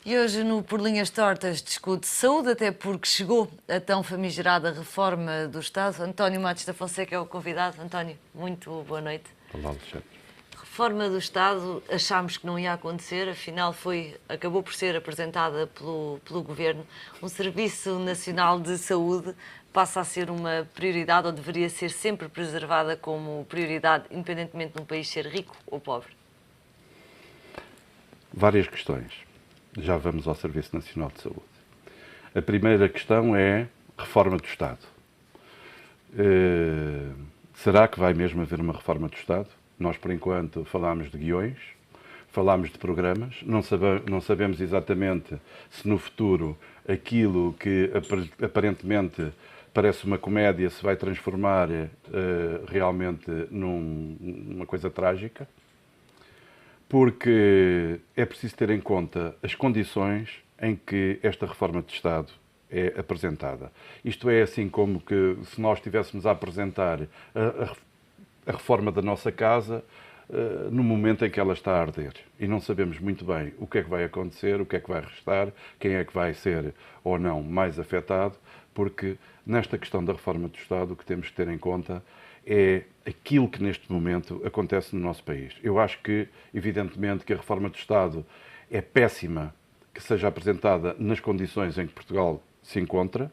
E hoje no Por Linhas Tortas discute saúde, até porque chegou a tão famigerada reforma do Estado. António Matos da Fonseca é o convidado. António, muito boa noite. Olá, Alexandre. Reforma do Estado, achámos que não ia acontecer, afinal acabou por ser apresentada pelo Governo. Um Serviço Nacional de Saúde passa a ser uma prioridade, ou deveria ser sempre preservada como prioridade, independentemente de um país ser rico ou pobre? Várias questões. Já vamos ao Serviço Nacional de Saúde. A primeira questão é reforma do Estado. Será que vai mesmo haver uma reforma do Estado? Nós, por enquanto, falámos de guiões, falámos de programas, não sabemos exatamente se no futuro aquilo que aparentemente parece uma comédia se vai transformar realmente numa coisa trágica, porque é preciso ter em conta as condições em que esta reforma de Estado é apresentada. Isto é assim como que se nós estivéssemos a apresentar a reforma da nossa casa no momento em que ela está a arder. E não sabemos muito bem o que é que vai acontecer, o que é que vai restar, quem é que vai ser ou não mais afetado, porque nesta questão da reforma do Estado o que temos que ter em conta é aquilo que neste momento acontece no nosso país. Eu acho que, evidentemente, que a reforma do Estado é péssima que seja apresentada nas condições em que Portugal se encontra,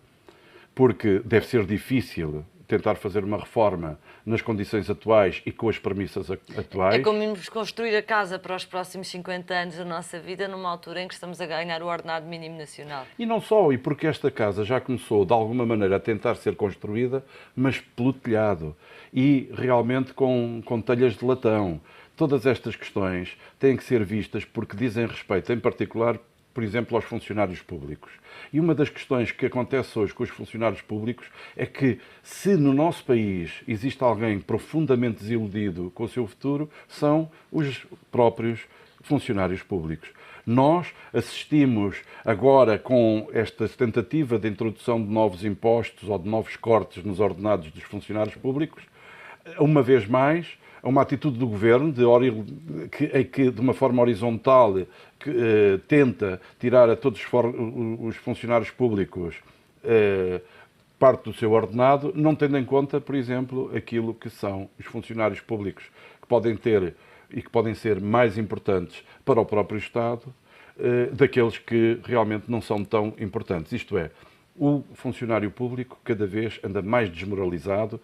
porque deve ser difícil tentar fazer uma reforma nas condições atuais e com as premissas atuais. É como irmos construir a casa para os próximos 50 anos da nossa vida, numa altura em que estamos a ganhar o ordenado mínimo nacional. E não só, e porque esta casa já começou, de alguma maneira, a tentar ser construída, mas pelo telhado. E realmente com telhas de latão. Todas estas questões têm que ser vistas porque dizem respeito, em particular, por exemplo, aos funcionários públicos. E uma das questões que acontece hoje com os funcionários públicos é que, se no nosso país existe alguém profundamente desiludido com o seu futuro, são os próprios funcionários públicos. Nós assistimos agora com esta tentativa de introdução de novos impostos ou de novos cortes nos ordenados dos funcionários públicos, uma vez mais, a uma atitude do Governo que de uma forma horizontal tenta tirar a todos os funcionários públicos parte do seu ordenado, não tendo em conta, por exemplo, aquilo que são os funcionários públicos que podem ter e que podem ser mais importantes para o próprio Estado daqueles que realmente não são tão importantes. Isto é, o funcionário público cada vez anda mais desmoralizado.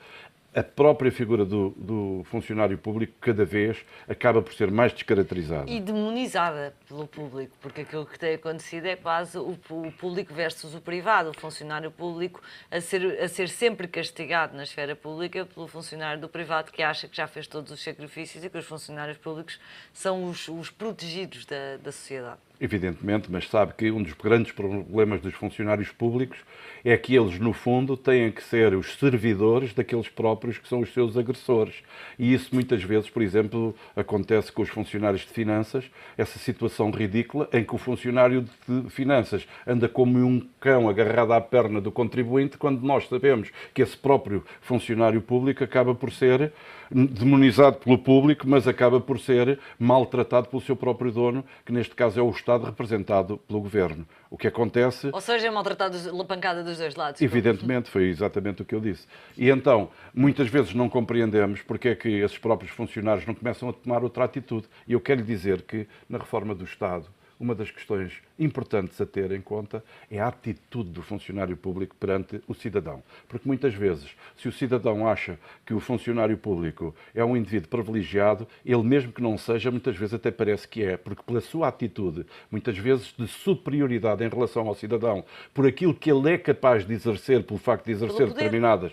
A própria figura do funcionário público cada vez acaba por ser mais descaracterizada. E demonizada pelo público, porque aquilo que tem acontecido é quase o público versus o privado, o funcionário público a ser sempre castigado na esfera pública pelo funcionário do privado que acha que já fez todos os sacrifícios e que os funcionários públicos são os protegidos da sociedade. Evidentemente, mas sabe que um dos grandes problemas dos funcionários públicos é que eles, no fundo, têm que ser os servidores daqueles próprios que são os seus agressores. E isso muitas vezes, por exemplo, acontece com os funcionários de finanças, essa situação ridícula em que o funcionário de finanças anda como um cão agarrado à perna do contribuinte, quando nós sabemos que esse próprio funcionário público acaba por ser demonizado pelo público, mas acaba por ser maltratado pelo seu próprio dono, que neste caso é o Estado representado pelo Governo. O que acontece... Ou seja, é maltratado a pancada dos dois lados. Evidentemente, foi exatamente o que eu disse. E então, muitas vezes não compreendemos porque é que esses próprios funcionários não começam a tomar outra atitude. E eu quero lhe dizer que, na reforma do Estado, uma das questões importantes a ter em conta é a atitude do funcionário público perante o cidadão. Porque muitas vezes, se o cidadão acha que o funcionário público é um indivíduo privilegiado, ele mesmo que não seja, muitas vezes até parece que é, porque pela sua atitude, muitas vezes de superioridade em relação ao cidadão, por aquilo que ele é capaz de exercer, pelo facto de exercer determinadas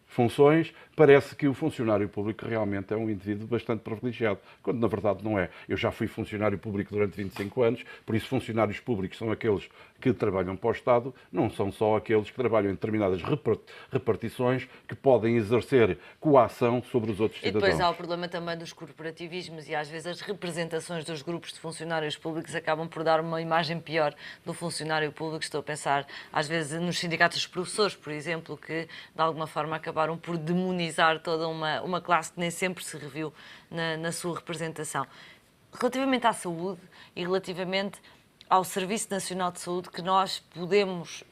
funções, parece que o funcionário público realmente é um indivíduo bastante privilegiado, quando na verdade não é. Eu já fui funcionário público durante 25 anos, por isso funcionários públicos são aqueles que trabalham para o Estado, não são só aqueles que trabalham em determinadas repartições que podem exercer coação sobre os outros cidadãos. E depois há o problema também dos corporativismos e às vezes as representações dos grupos de funcionários públicos acabam por dar uma imagem pior do funcionário público. Estou a pensar às vezes nos sindicatos dos professores, por exemplo, que de alguma forma acabaram por demonizar toda uma classe que nem sempre se reviu na sua representação. Relativamente à saúde e relativamente ao Serviço Nacional de Saúde que nós podemos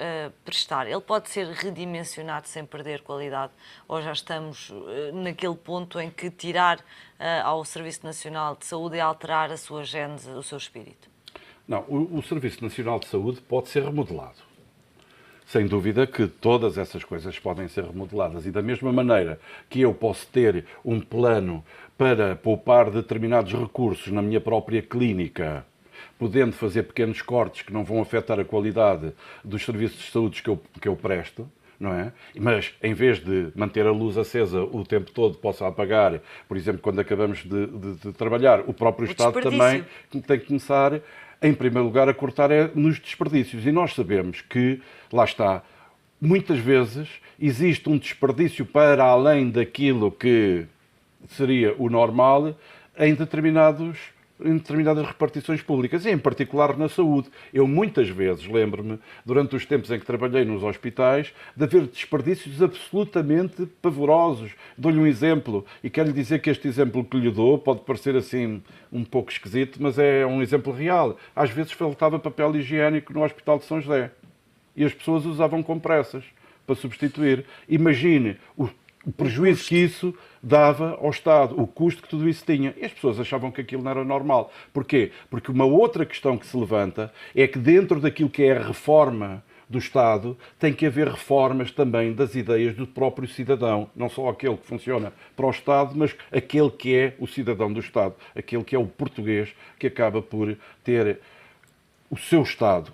prestar? Ele pode ser redimensionado sem perder qualidade? Ou já estamos naquele ponto em que tirar ao Serviço Nacional de Saúde é alterar a sua gênese, o seu espírito? Não, o Serviço Nacional de Saúde pode ser remodelado. Sem dúvida que todas essas coisas podem ser remodeladas e da mesma maneira que eu posso ter um plano para poupar determinados recursos na minha própria clínica, podendo fazer pequenos cortes que não vão afetar a qualidade dos serviços de saúde que eu presto, não é? Mas, em vez de manter a luz acesa o tempo todo, possa apagar, por exemplo, quando acabamos de trabalhar, o próprio Estado também tem que começar, em primeiro lugar, a cortar nos desperdícios. E nós sabemos que, lá está, muitas vezes existe um desperdício para além daquilo que seria o normal em determinadas repartições públicas, e em particular na saúde. Eu muitas vezes lembro-me, durante os tempos em que trabalhei nos hospitais, de haver desperdícios absolutamente pavorosos. Dou-lhe um exemplo, e quero lhe dizer que este exemplo que lhe dou pode parecer assim um pouco esquisito, mas é um exemplo real. Às vezes faltava papel higiênico no Hospital de São José, e as pessoas usavam compressas para substituir. Imagine o prejuízo que isso dava ao Estado, o custo que tudo isso tinha. E as pessoas achavam que aquilo não era normal. Porquê? Porque uma outra questão que se levanta é que dentro daquilo que é a reforma do Estado tem que haver reformas também das ideias do próprio cidadão. Não só aquele que funciona para o Estado, mas aquele que é o cidadão do Estado. Aquele que é o português que acaba por ter o seu Estado.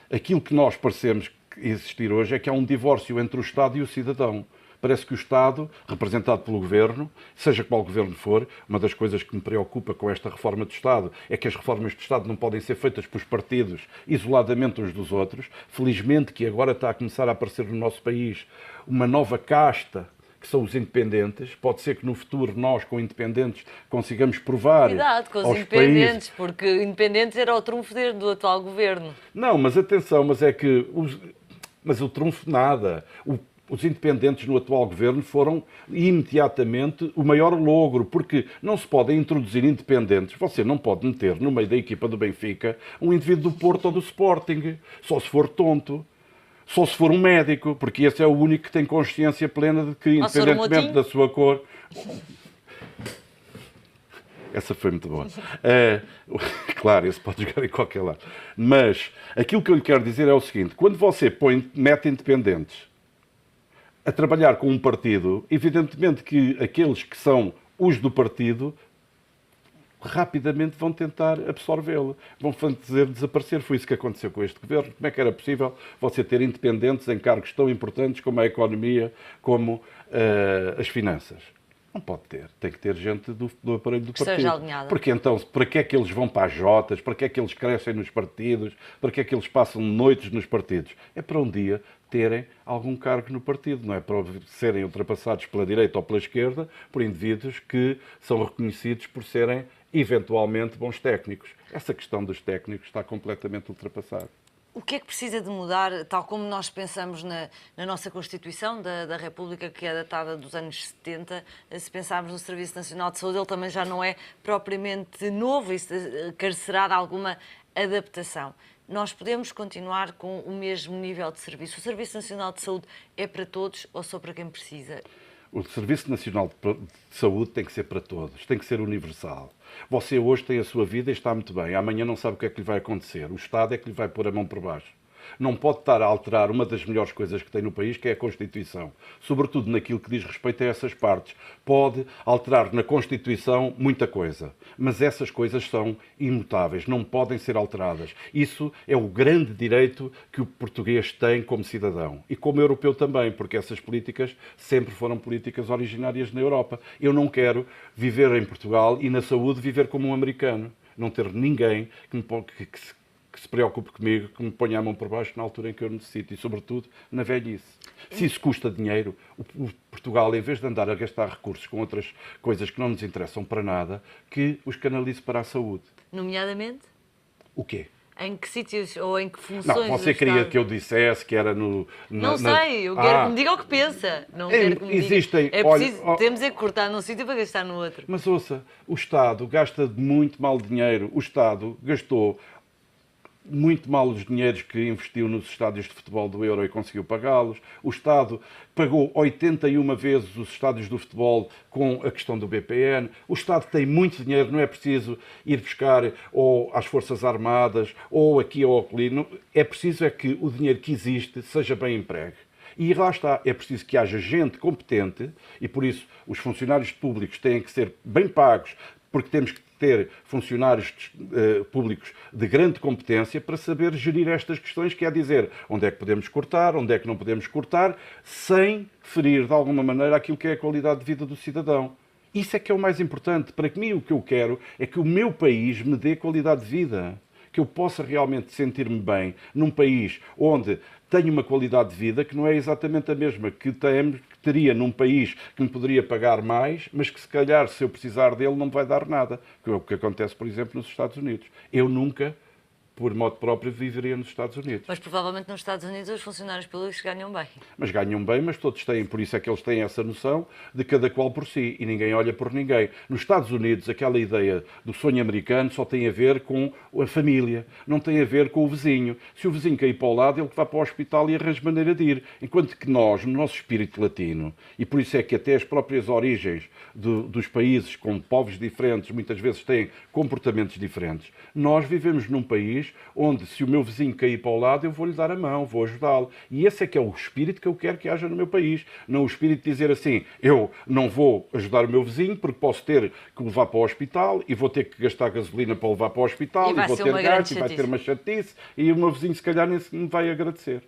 Aquilo que nós parecemos existir hoje é que há um divórcio entre o Estado e o cidadão. Parece que o Estado, representado pelo Governo, seja qual Governo for, uma das coisas que me preocupa com esta reforma do Estado é que as reformas do Estado não podem ser feitas pelos partidos isoladamente uns dos outros. Felizmente que agora está a começar a aparecer no nosso país uma nova casta, que são os independentes. Pode ser que no futuro nós, com independentes, consigamos provar. Cuidado com os independentes, porque independentes era o trunfo do atual Governo. Não, mas atenção, mas é que... Mas o trunfo nada. Os independentes no atual governo foram imediatamente o maior logro, porque não se podem introduzir independentes. Você não pode meter no meio da equipa do Benfica um indivíduo do Porto ou do Sporting, só se for tonto. Só se for um médico, porque esse é o único que tem consciência plena de que, independentemente da sua cor... Essa foi muito boa. Claro, esse pode jogar em qualquer lado. Mas aquilo que eu lhe quero dizer é o seguinte: quando você mete independentes a trabalhar com um partido, evidentemente que aqueles que são os do partido rapidamente vão tentar absorvê-lo, vão fazer desaparecer. Foi isso que aconteceu com este governo. Como é que era possível você ter independentes em cargos tão importantes como a economia, como as finanças? Não pode ter. Tem que ter gente do aparelho do partido. Seja alinhada. Porque então, para que é que eles vão para as jotas? Para que é que eles crescem nos partidos? Para que é que eles passam noites nos partidos? É para um dia terem algum cargo no partido. Não é para serem ultrapassados pela direita ou pela esquerda por indivíduos que são reconhecidos por serem, eventualmente, bons técnicos. Essa questão dos técnicos está completamente ultrapassada. O que é que precisa de mudar, tal como nós pensamos na nossa Constituição da República, que é datada dos anos 70, se pensarmos no Serviço Nacional de Saúde, ele também já não é propriamente novo, isso carecerá de alguma adaptação. Nós podemos continuar com o mesmo nível de serviço? O Serviço Nacional de Saúde é para todos ou só para quem precisa? O Serviço Nacional de Saúde tem que ser para todos, tem que ser universal. Você hoje tem a sua vida e está muito bem, amanhã não sabe o que é que lhe vai acontecer. O Estado é que lhe vai pôr a mão por baixo. Não pode estar a alterar uma das melhores coisas que tem no país, que é a Constituição. Sobretudo naquilo que diz respeito a essas partes. Pode alterar na Constituição muita coisa, mas essas coisas são imutáveis, não podem ser alteradas. Isso é o grande direito que o português tem como cidadão. E como europeu também, porque essas políticas sempre foram políticas originárias na Europa. Eu não quero viver em Portugal e na saúde viver como um americano. Não ter ninguém que se preocupe comigo, que me ponha a mão por baixo na altura em que eu necessito e, sobretudo, na velhice. Se isso custa dinheiro, o Portugal, em vez de andar a gastar recursos com outras coisas que não nos interessam para nada, que os canalize para a saúde. Nomeadamente? O quê? Em que sítios ou em que funções? Não, você queria que eu dissesse que era no... Não sei, eu quero que me diga o que pensa. Não quero que me existem, diga. É preciso, temos é que cortar num sítio para gastar no outro. Mas ouça, o Estado gasta muito mal dinheiro. O Estado gastou muito mal os dinheiros que investiu nos estádios de futebol do Euro e conseguiu pagá-los. O Estado pagou 81 vezes os estádios do futebol com a questão do BPN. O Estado tem muito dinheiro, não é preciso ir buscar ou às Forças Armadas ou aqui ou ali. É preciso é que o dinheiro que existe seja bem empregue. E lá está, é preciso que haja gente competente e por isso os funcionários públicos têm que ser bem pagos, porque temos que ter funcionários públicos de grande competência para saber gerir estas questões, que é dizer onde é que podemos cortar, onde é que não podemos cortar, sem ferir de alguma maneira aquilo que é a qualidade de vida do cidadão. Isso é que é o mais importante. Para mim, o que eu quero é que o meu país me dê qualidade de vida, que eu possa realmente sentir-me bem num país onde tenho uma qualidade de vida que não é exatamente a mesma que teria num país que me poderia pagar mais, mas que se calhar, se eu precisar dele, não me vai dar nada. Que é o que acontece, por exemplo, nos Estados Unidos. Eu nunca, por modo próprio, viveria nos Estados Unidos. Mas provavelmente nos Estados Unidos os funcionários públicos ganham bem. Mas ganham bem, mas todos têm, por isso é que eles têm essa noção de cada qual por si e ninguém olha por ninguém. Nos Estados Unidos, aquela ideia do sonho americano só tem a ver com a família, não tem a ver com o vizinho. Se o vizinho cair para o lado, ele vai para o hospital e arranja maneira de ir. Enquanto que nós, no nosso espírito latino, e por isso é que até as próprias origens dos países com povos diferentes muitas vezes têm comportamentos diferentes, nós vivemos num país onde, se o meu vizinho cair para o lado, eu vou-lhe dar a mão, vou ajudá-lo. E esse é que é o espírito que eu quero que haja no meu país. Não o espírito de dizer assim, eu não vou ajudar o meu vizinho porque posso ter que levar para o hospital e vou ter que gastar gasolina para levar para o hospital e vou ter gasto e vai ter uma chatice e o meu vizinho se calhar nem me vai agradecer.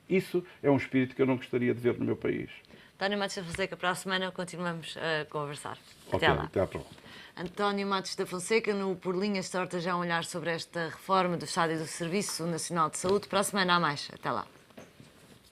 Isso é um espírito que eu não gostaria de ver no meu país. António Matos da Fonseca, para a semana continuamos a conversar. Ok, Até lá. até à próxima. António Matos da Fonseca, no Por Linhas Tortas, já um olhar sobre esta reforma do Estado e do Serviço Nacional de Saúde. Para a semana há mais. Até lá.